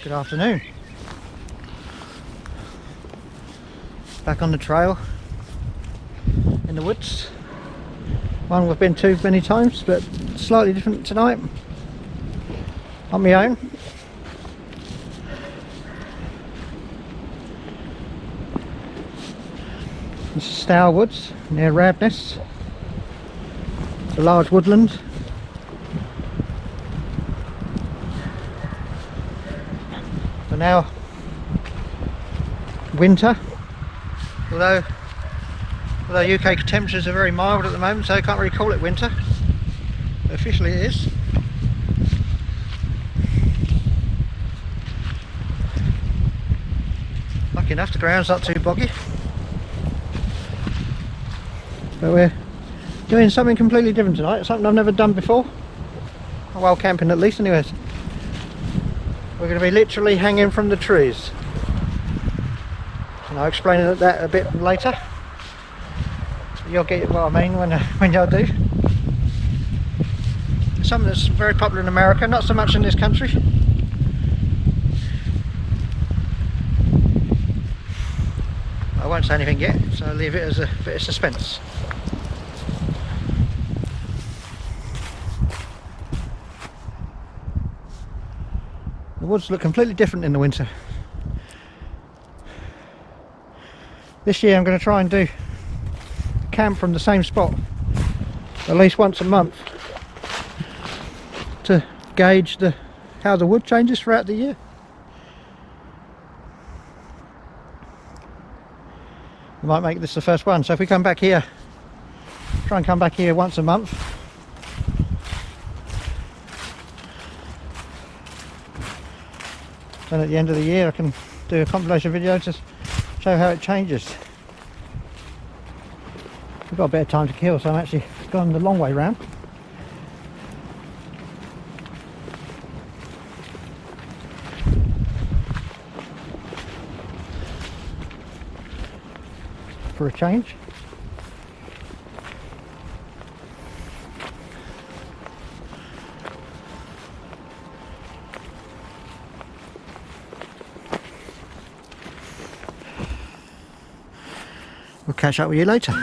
Good afternoon. Back on the trail in the woods. One we've been to many times, but slightly different tonight. On my own. This is Stour Woods near Radness. It's a large woodland. For now, winter. Although UK temperatures are very mild at the moment, so I can't really call it winter. But officially it is. Lucky enough, the ground's not too boggy. But we're doing something completely different tonight, something I've never done before. While camping at least, anyways. We're going to be literally hanging from the trees. And I'll explain that a bit later. You'll get what I mean when y'all do. It's something that's very popular in America, not so much in this country. I won't say anything yet, so I'll leave it as a bit of suspense. The woods look completely different in the winter. This year I'm going to try and do camp from the same spot at least once a month to gauge how the wood changes throughout the year. We might make this the first one, so if we come back here, try and come back here once a month. Then at the end of the year I can do a compilation video to show how it changes. We've got a bit of time to kill, so I'm actually going the long way round. For a change. We'll catch up with you later.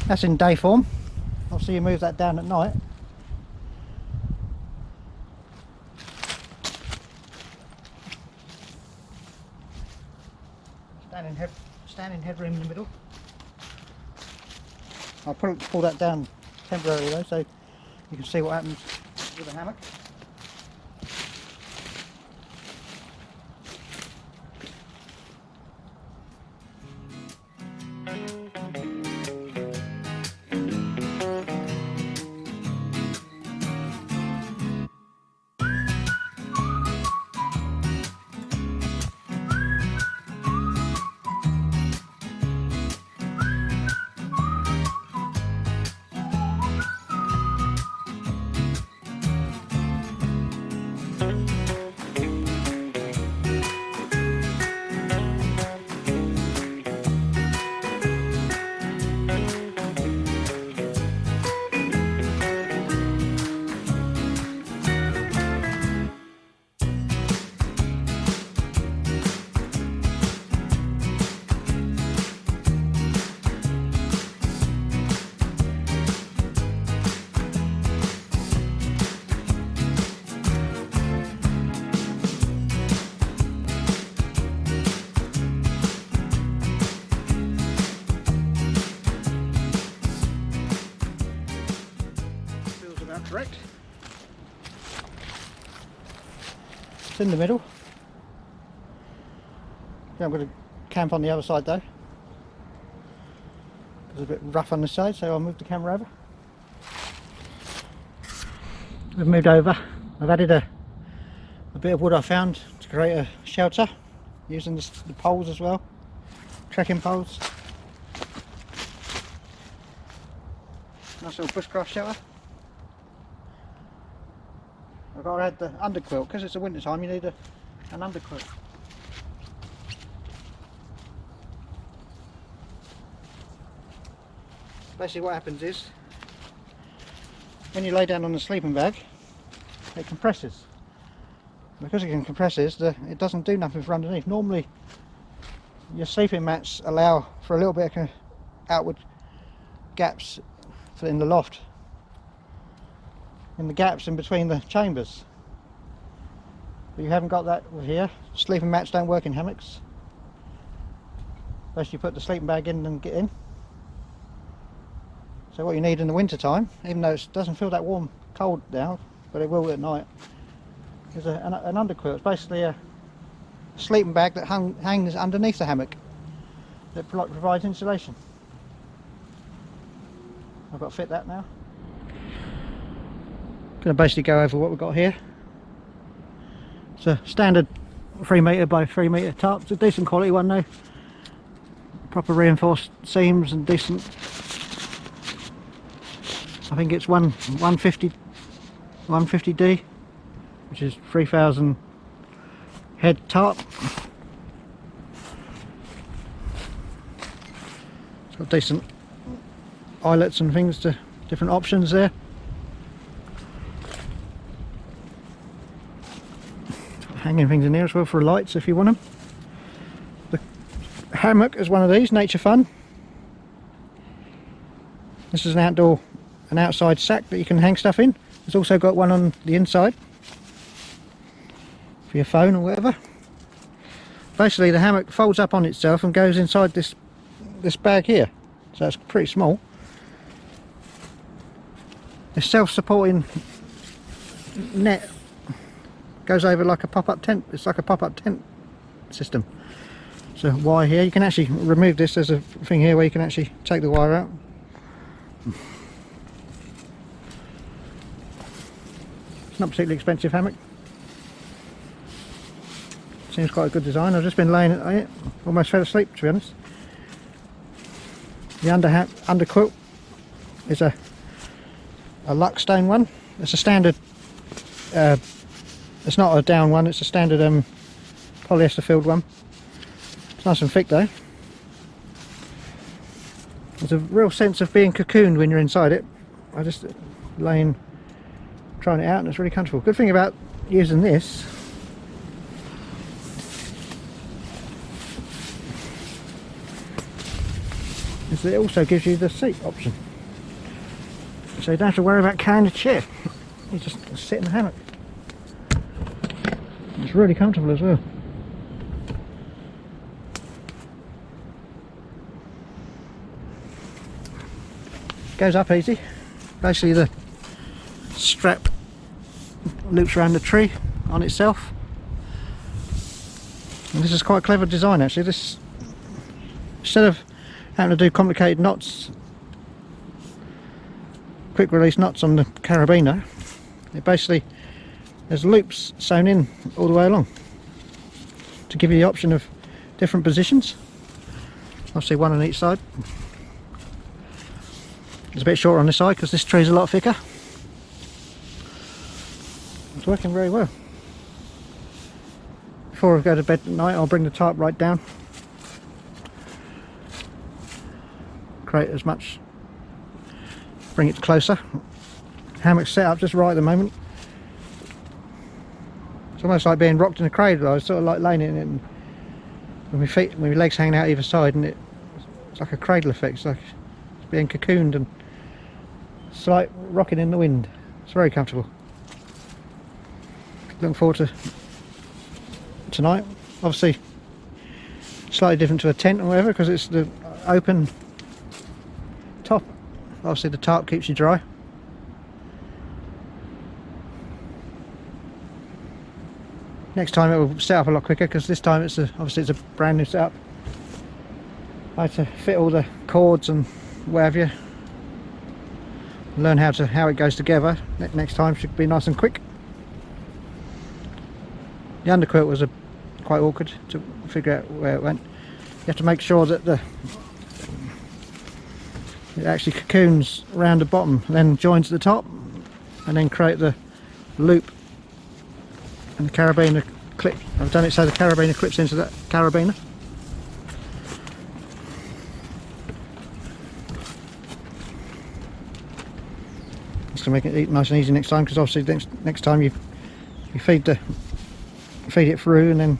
That's in day form. Obviously you move that down at night. Standing headroom in the middle. I'll pull that down temporarily though, so you can see what happens with the hammock. It's in the middle. Yeah, I'm going to camp on the other side though. It's a bit rough on this side, so I'll move the camera over. We've moved over. I've added a bit of wood I found to create a shelter, using the poles as well, trekking poles. Nice little bushcraft shelter. I've got to add the underquilt, because it's the winter time you need an underquilt. Basically what happens is, when you lay down on the sleeping bag, it compresses. Because it compresses, it doesn't do nothing for underneath. Normally your sleeping mats allow for a little bit of outward gaps in the loft, in the gaps in between the chambers, but you haven't got that here. Sleeping mats don't work in hammocks. First you put the sleeping bag in and get in. So what you need in the winter time, even though it doesn't feel that warm cold now, but it will at night, is an underquilt. It's basically a sleeping bag that hangs underneath the hammock that provides insulation. I've got to fit that now. Going to basically go over what we've got here. It's a standard 3 metre by 3 metre tarp. It's a decent quality one though. Proper reinforced seams and decent. I think it's 150D, which is 3,000 head tarp. It's got decent eyelets and things, to different options there. Hanging things in there as well for lights if you want them. The hammock is one of these, Nature Fun. This is an outside sack that you can hang stuff in. It's also got one on the inside for your phone or whatever. Basically the hammock folds up on itself and goes inside this bag here, so it's pretty small. The self-supporting net goes over like a pop-up tent. It's like a pop-up tent system. So wire here, you can actually remove this. There's a thing here where you can actually take the wire out. It's not particularly expensive hammock. Seems quite a good design. I've just been laying it, almost fell asleep to be honest. The underquilt is a luck stone one. It's a standard, it's not a down one, it's a standard polyester filled one. It's nice and thick though. There's a real sense of being cocooned when you're inside it. I just trying it out and it's really comfortable. Good thing about using this is that it also gives you the seat option, so you don't have to worry about carrying a chair. You just sit in the hammock. It's really comfortable as well. Goes up easy. Basically the strap loops around the tree on itself, and this is quite a clever design actually. This, instead of having to do complicated knots, quick release knots on the carabiner, it basically, there's loops sewn in all the way along to give you the option of different positions. Obviously one on each side. It's a bit shorter on this side because this tree is a lot thicker. It's working very well. Before I go to bed at night, I'll bring the tarp right down. Create as much, bring it closer. Hammock's set up just right at the moment. It's almost like being rocked in a cradle. I was sort of like laying in it, and with my legs hanging out either side, and it's like a cradle effect. It's like it's being cocooned and slight rocking in the wind. It's very comfortable. Looking forward to tonight. Obviously slightly different to a tent or whatever because it's the open top. Obviously the tarp keeps you dry. next time it will set up a lot quicker, because this time it's obviously it's a brand new setup. I had to fit all the cords and whatever, learn how it goes together. Next time should be nice and quick. The underquilt was quite awkward to figure out where it went. You have to make sure that it actually cocoons around the bottom, then joins at the top, and then create the loop and the carabiner clip. I've done it so the carabiner clips into that carabiner. Just to make it nice and easy next time, because obviously next time you feed it through and then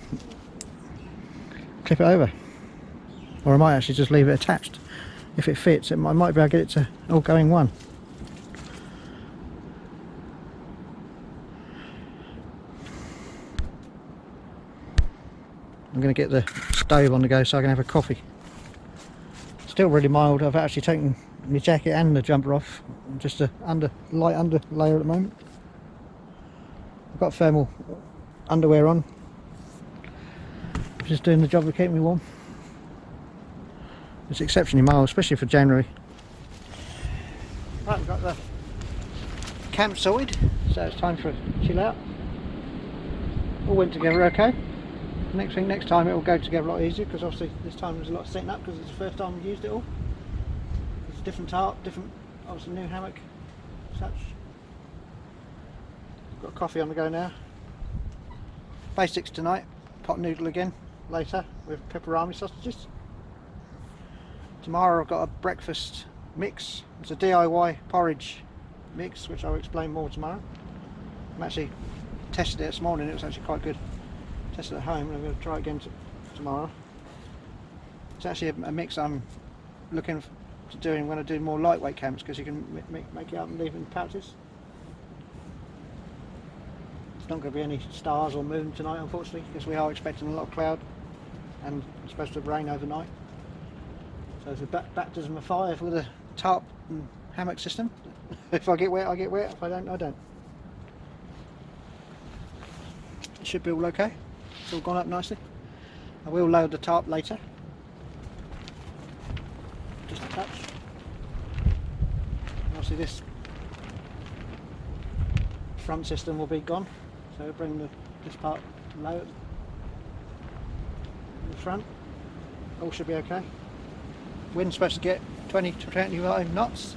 clip it over. Or I might actually just leave it attached. If it fits, I might be able to get it to all go in one. I'm going to get the stove on the go so I can have a coffee. Still really mild. I've actually taken my jacket and the jumper off, just a light under layer at the moment. I've got thermal underwear on, just doing the job of keeping me warm. It's exceptionally mild, especially for January. Right, we've got the camp sorted, so it's time for a chill out. All went together okay. Next time it will go together a lot easier, because obviously this time there's a lot of setting up, because it's the first time we've used it all. It's a different tarp, different, obviously new hammock, such. Got coffee on the go now. Basics tonight, pot noodle again later with pepperoni sausages. Tomorrow I've got a breakfast mix. It's a DIY porridge mix, which I'll explain more tomorrow. I'm actually tested it this morning, it was actually quite good. Tested it at home, and I'm going to try it again tomorrow. It's actually a mix I'm looking to doing when I do more lightweight camps, because you can make it up and leave it in pouches. It's not going to be any stars or moon tonight, unfortunately, because we are expecting a lot of cloud and it's supposed to rain overnight. So it's a baptism of fire for the tarp and hammock system. If I get wet, I get wet. If I don't, I don't. It should be all okay. It's all gone up nicely. I will load the tarp later. Just a touch. Obviously this front system will be gone. So we'll bring this part low at the front. All should be okay. Wind's supposed to get 20 to 25 knots.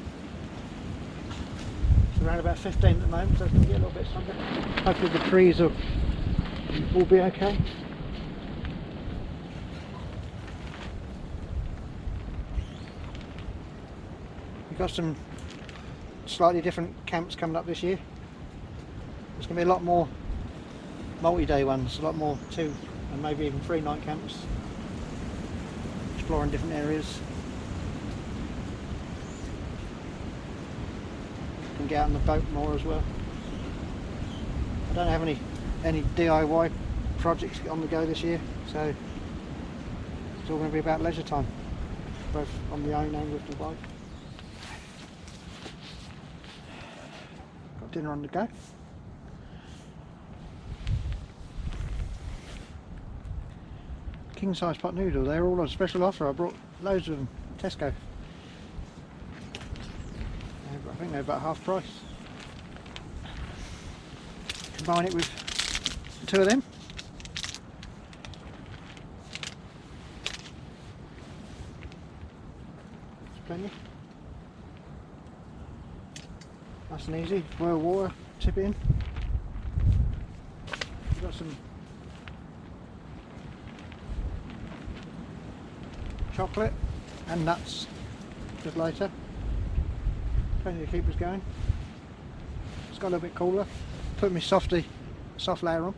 It's around about 15 at the moment, so it's going to get a little bit stronger. Hopefully the trees will be okay. We've got some slightly different camps coming up this year. There's going to be a lot more multi-day ones, a lot more 2 and maybe even 3 night camps, exploring different areas. You can get out on the boat more as well. I don't have any DIY projects on the go this year, so it's all going to be about leisure time, both on my own and with the wife. Got dinner on the go. King size pot noodle, they're all on special offer. I brought loads of them at Tesco. I think they're about half price. Combine it with 2 of them. It's plenty. Nice and easy. Boil water, tip it in. We've got some chocolate and nuts just later. Plenty to keep us going. It's got a little bit cooler. Put my soft layer on.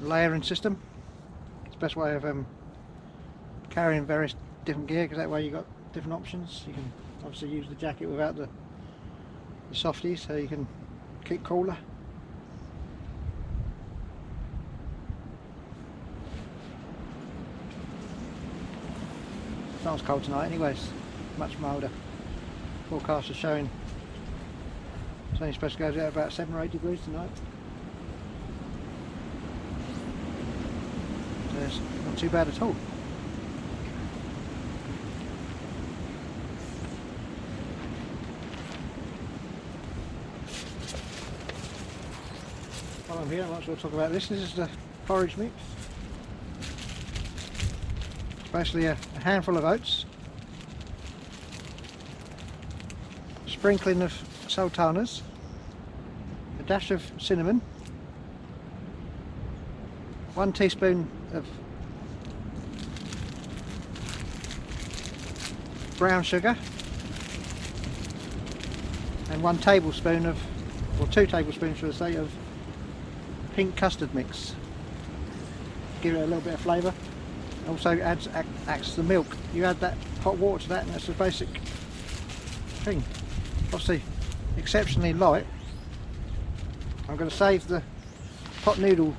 Layering system. It's the best way of carrying various different gear, because that way you've got different options. You can obviously use the jacket without the softies, so you can keep cooler. It's not as cold tonight anyways, much milder. Forecast is showing it's only supposed to go to about 7 or 8 degrees tonight. it's not too bad at all. While I'm here, I might as well talk about this. This is the forage mix. It's basically a handful of oats, a sprinkling of sultanas, a dash of cinnamon, 1 teaspoon of brown sugar, and 1 tablespoon of, or 2 tablespoons should I say, of pink custard mix. Give it a little bit of flavour. Also acts as the milk. You add that hot water to that and that's the basic thing. Obviously exceptionally light. I'm going to save the pot noodle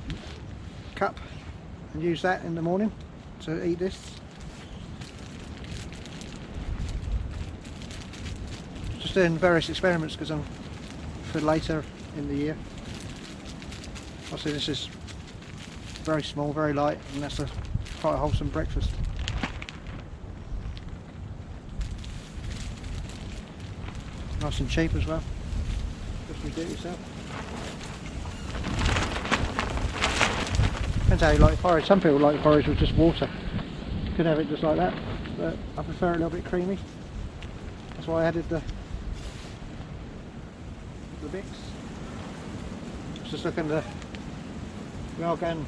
cup and use that in the morning to eat this. Just doing various experiments because I'm for later in the year. Obviously this is very small, very light, and that's quite a wholesome breakfast. Nice and cheap as well. Just you do it yourself. Depends how you like your porridge. Some people like porridge with just water. You could have it just like that, but I prefer it a little bit creamy. That's why I added the mix. Just looking at we are going,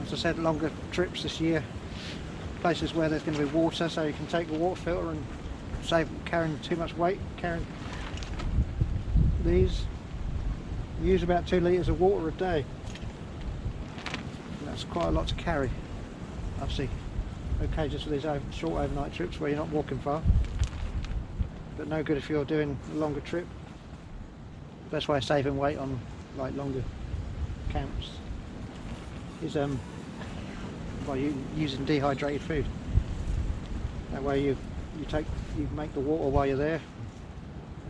as I said, longer trips this year. Places where there's going to be water, so you can take the water filter and save carrying too much weight. Carrying these, you use about 2 litres of water a day. And that's quite a lot to carry. Obviously, okay, just for these short overnight trips where you're not walking far, but no good if you're doing a longer trip. Best way of saving weight on like longer camps is by using dehydrated food. That way you make the water while you're there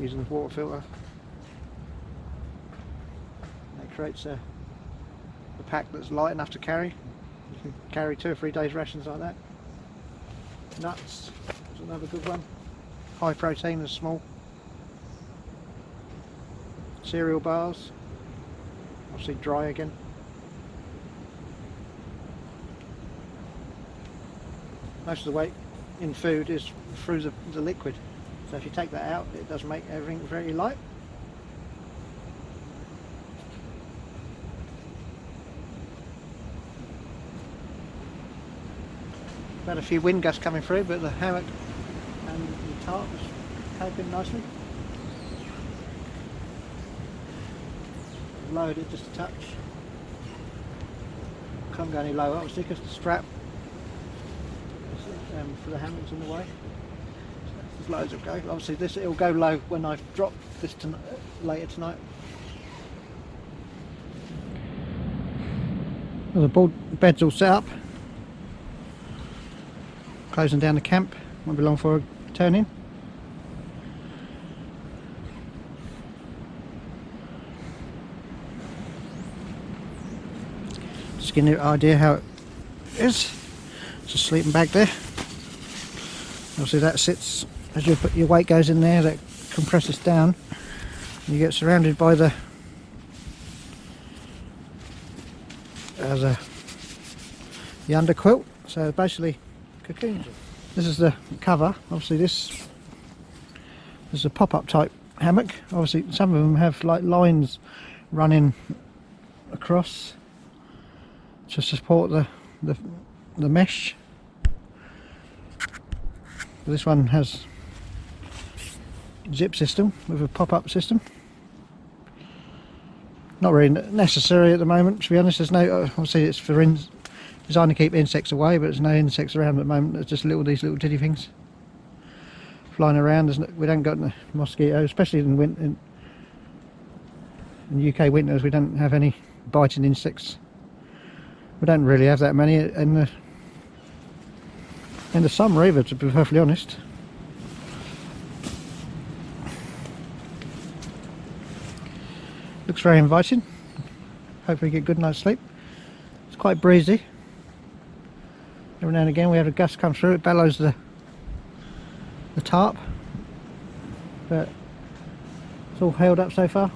using the water filter. That creates a pack that's light enough to carry. You can carry 2 or 3 days rations like that. Nuts is another good one. High protein and small. Cereal bars, obviously dry again. Most of the weight in food is through the liquid, so if you take that out it does make everything very light. We've had a few wind gusts coming through, but the hammock and the tarp is coping nicely. Lowered it just a touch. Can't go any lower obviously because the strap for the hammock's in the way. So there's loads of go. Obviously this it'll go low when I've dropped this later tonight. Well, the board bed's all set up. Closing down the camp. Won't be long for a turn in. Just getting an idea how it is. It's a sleeping bag there. Obviously that sits, as your weight goes in there, that compresses down. You get surrounded by the under quilt, so basically cocoons. This is the cover. Obviously this is a pop-up type hammock. Obviously some of them have like lines running across to support the mesh. This one has zip system with a pop-up system. Not really necessary at the moment, to be honest. There's no, obviously it's for designed to keep insects away, but there's no insects around at the moment. There's just these little titty things flying around. We don't got mosquitoes, especially in UK winters. We don't have any biting insects. We don't really have that many in the summer either, to be perfectly honest. Looks very inviting. Hopefully get a good night's sleep. It's quite breezy. Every now and again we have a gust come through, it bellows the tarp, but it's all held up so far.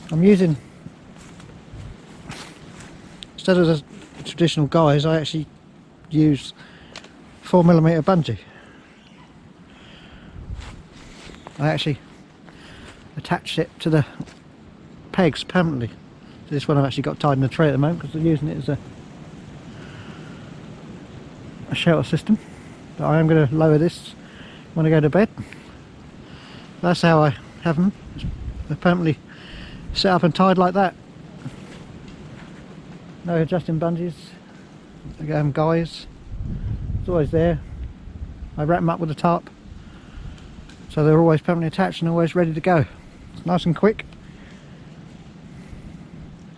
I'm using, instead of the traditional guys, I actually use 4mm bungee. I actually attached it to the pegs permanently. This one I've actually got tied in the tree at the moment because I'm using it as a shelter system. But I am going to lower this when I go to bed. That's how I have them. They're permanently set up and tied like that. No adjusting bungees. Guys. It's always there. I wrap them up with a tarp, so they're always permanently attached and always ready to go. It's nice and quick.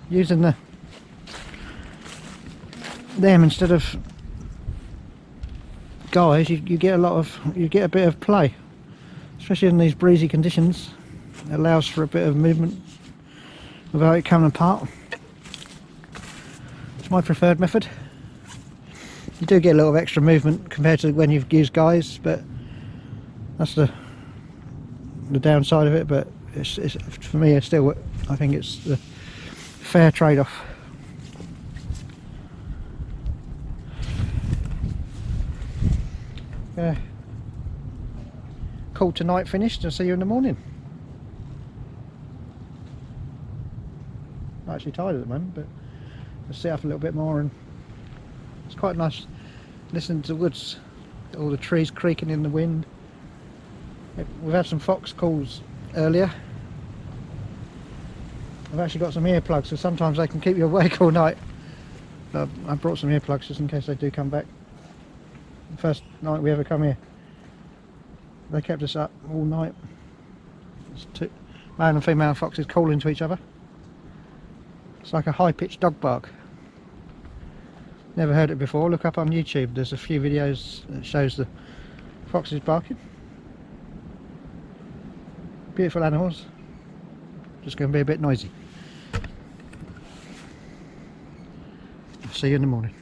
Using them instead of guys, you get a bit of play, especially in these breezy conditions. It allows for a bit of movement without it coming apart. It's my preferred method. You do get a little extra movement compared to when you've used guys, but that's the downside of it. But it's for me, it's still, I think it's the fair trade-off. Call tonight finished. I'll see you in the morning. I'm actually tired at the moment, but I'll sit up a little bit more, and it's quite nice listening to the woods, all the trees creaking in the wind. We've had some fox calls earlier. I've actually got some earplugs, so sometimes they can keep you awake all night. I brought some earplugs just in case they do come back. The first night we ever come here, they kept us up all night. It's two male and female foxes calling to each other. It's like a high-pitched dog bark. Never heard it before. Look up on YouTube, there's a few videos that shows the foxes barking. Beautiful animals, just going to be a bit noisy. I'll see you in the morning.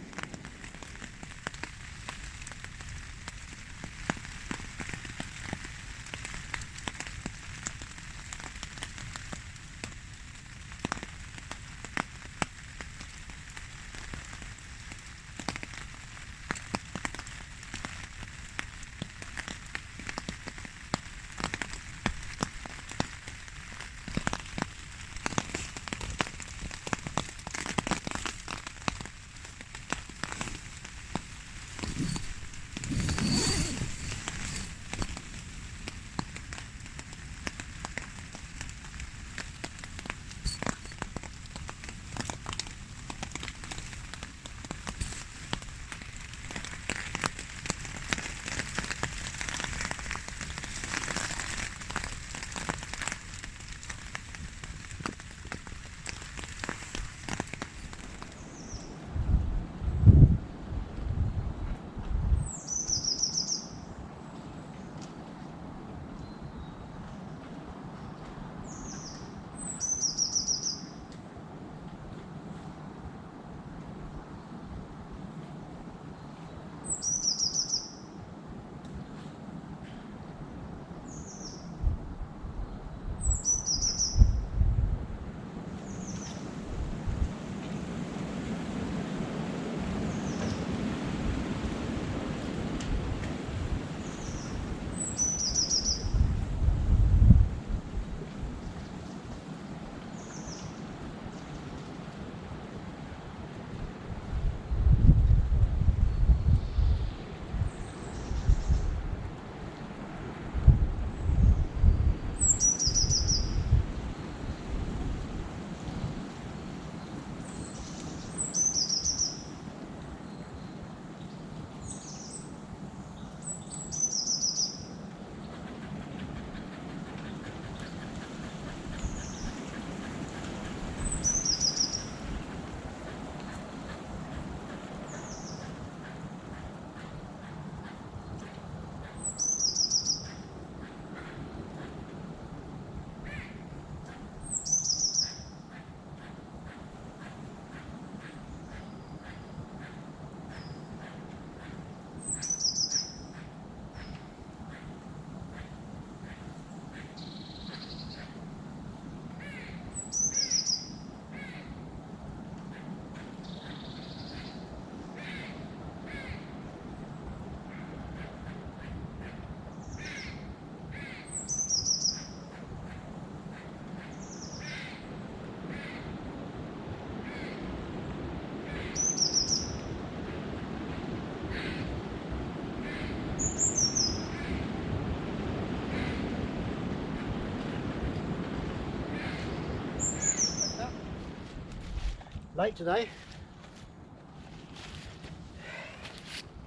Late today.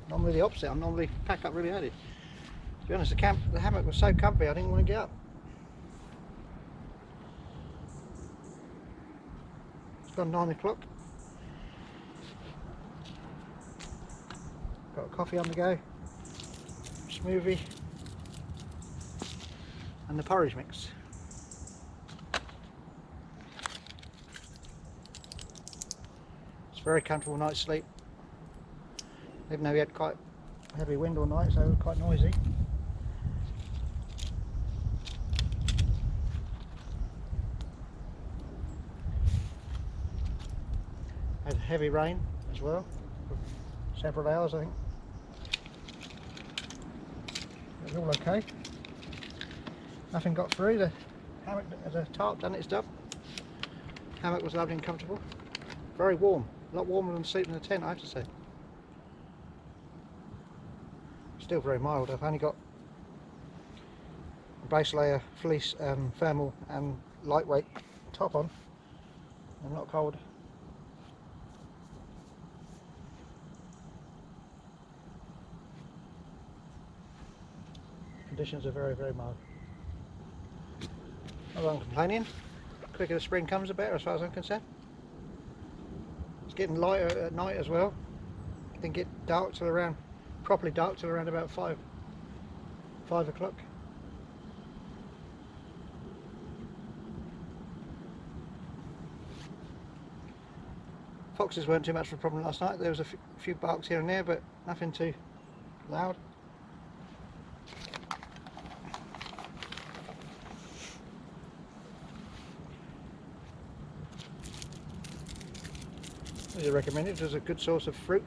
Normally the opposite. I'm normally pack up really early. To be honest, the hammock was so comfy I didn't want to get up. It's gone 9 o'clock. Got a coffee on the go, smoothie, and the porridge mix. It's a very comfortable night's sleep, even though we had quite heavy wind all night, so it was quite noisy. Had heavy rain as well, for several hours I think. It was all okay. Nothing got through. The hammock, the tarp done its job. Hammock was lovely and comfortable. Very warm. A lot warmer than sleeping in the tent, I have to say. Still very mild. I've only got a base layer, fleece, thermal and lightweight top on. I'm not cold. Conditions are very, very mild. Not that I'm complaining. The quicker the spring comes, the better as far as I'm concerned. It's getting lighter at night as well. It didn't get dark till around, properly dark till around about 5 o'clock. Foxes weren't too much of a problem last night. There was a few barks here and there, but nothing too loud. As I recommended, it was a good source of fruit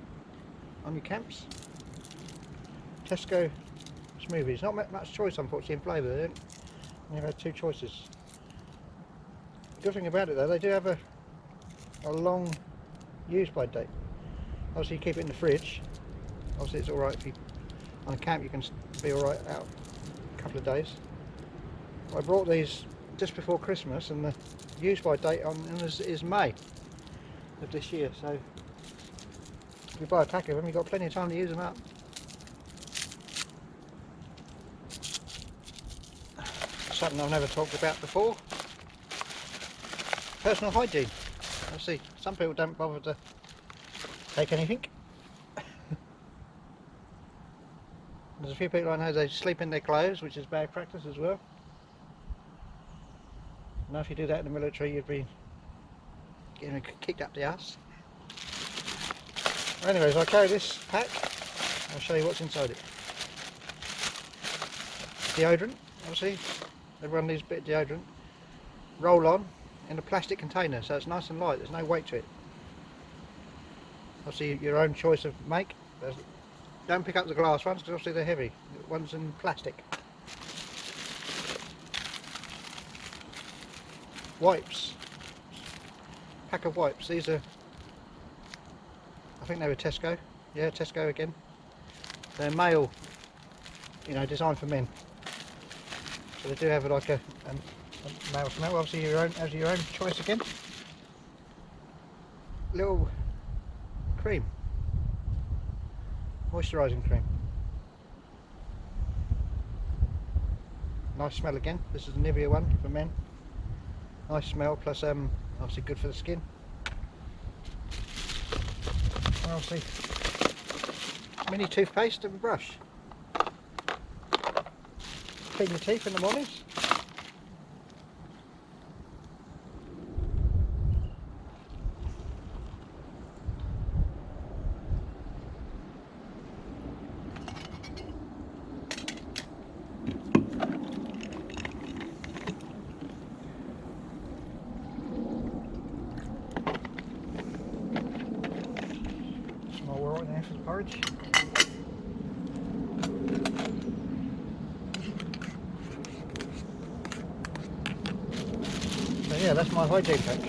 on your camps. Tesco smoothies, not much choice unfortunately in flavour. They don't. You've had 2 choices. The good thing about it though, they do have a long use by date. Obviously you keep it in the fridge. Obviously it's alright if you on a camp, you can be alright out a couple of days. I brought these just before Christmas and the use by date on them is May of this year, so if you buy a pack of them you've got plenty of time to use them up. Something I've never talked about before: personal hygiene. I see some people don't bother to take anything. There's a few people I know, they sleep in their clothes, which is bad practice as well. Now if you do that in the military you'd be getting kicked up the ass. Anyways, I carry this pack. I'll show you what's inside it. Deodorant, obviously. Everyone needs a bit of deodorant. Roll on in a plastic container, so it's nice and light. There's no weight to it. Obviously, your own choice of make. Don't pick up the glass ones because obviously they're heavy. The ones in plastic. Wipes. Pack of wipes. These are, I think they were Tesco. Yeah, Tesco again. They're male, you know, designed for men. So they do have like a male smell. Obviously your own choice again. Little cream, moisturising cream. Nice smell again. This is the Nivea one for men. Nice smell, plus obviously good for the skin. And obviously mini toothpaste and brush. Clean your teeth in the mornings. Small world in there for the porridge. So yeah, that's my hygiene pack.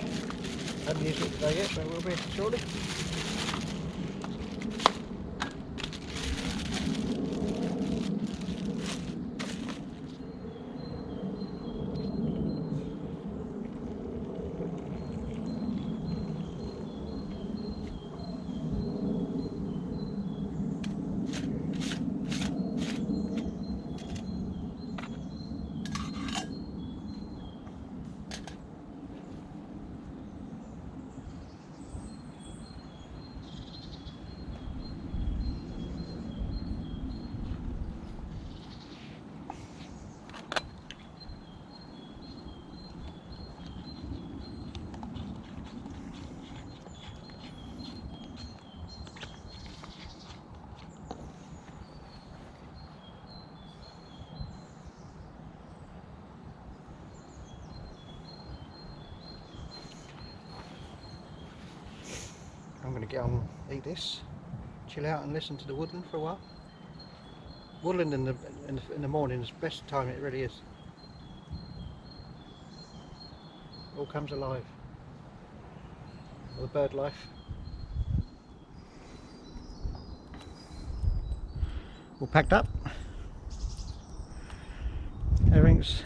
Haven't used it today yet, but it will be shortly. to get on, eat this, chill out and listen to the woodland for a while. Woodland in the morning is the best time, it really is. All comes alive. All the bird life. All packed up. Everything's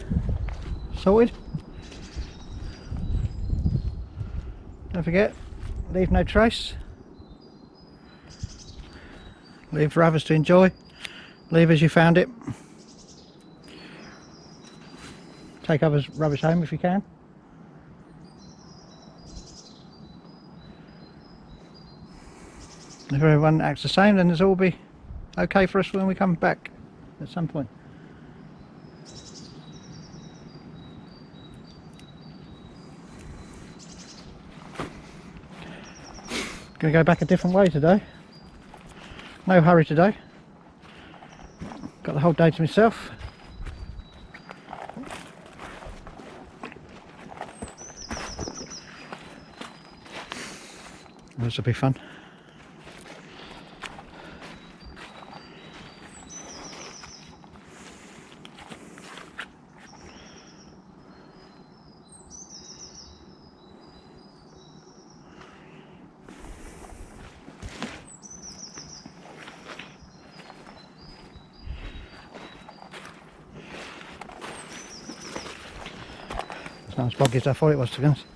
sorted. Don't forget, leave no trace. Leave for others to enjoy. Leave as you found it. Take others' rubbish home if you can. If everyone acts the same, then it'll all be okay for us when we come back at some point. Gonna go back a different way today. No hurry today. Got the whole day to myself. This will be fun. It's not as boggy as I thought it was, to be honest.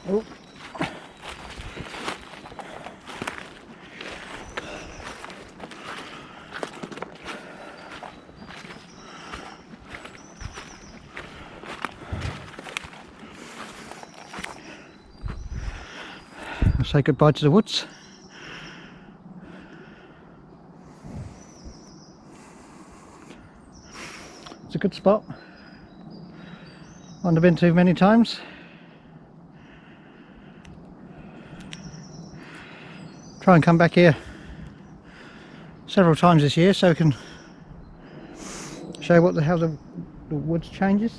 Oh. I'll say goodbye to the woods. It's a good spot. One I've been to many times. Try and come back here several times this year so we can show how the woods changes.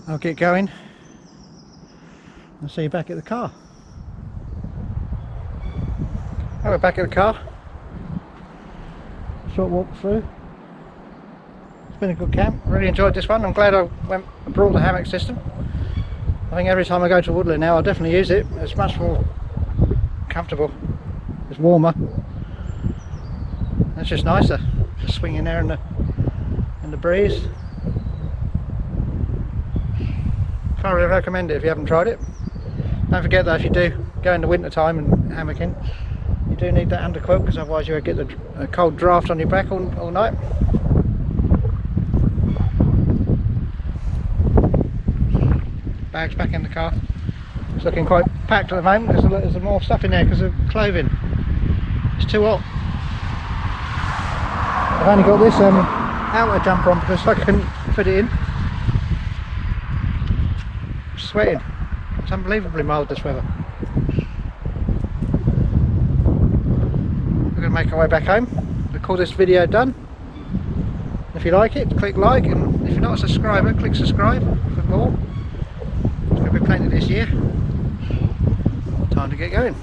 I'll get going. I'll see you back at the car. Oh, we're back at the car. Short walk through. It's been a good camp. Really enjoyed this one. I'm glad I brought the hammock system. I think every time I go to Woodland now, I'll definitely use it. It's much more comfortable. It's warmer. It's just nicer. Just swinging there in the breeze. Thoroughly recommend it if you haven't tried it. Don't forget though, if you do go in the winter time and hammocking, you do need that underquilt, because otherwise you'll get a cold draft on your back all night. Bags back in the car. It's looking quite packed at the moment. There's more stuff in there because of clothing. It's too hot. I've only got this outer jumper on because I couldn't fit it in. Sweating. It's unbelievably mild, this weather. We're going to make our way back home. We'll call this video done. If you like it, click like, and if you're not a subscriber, click subscribe for more. There's going to be plenty this year. Time to get going.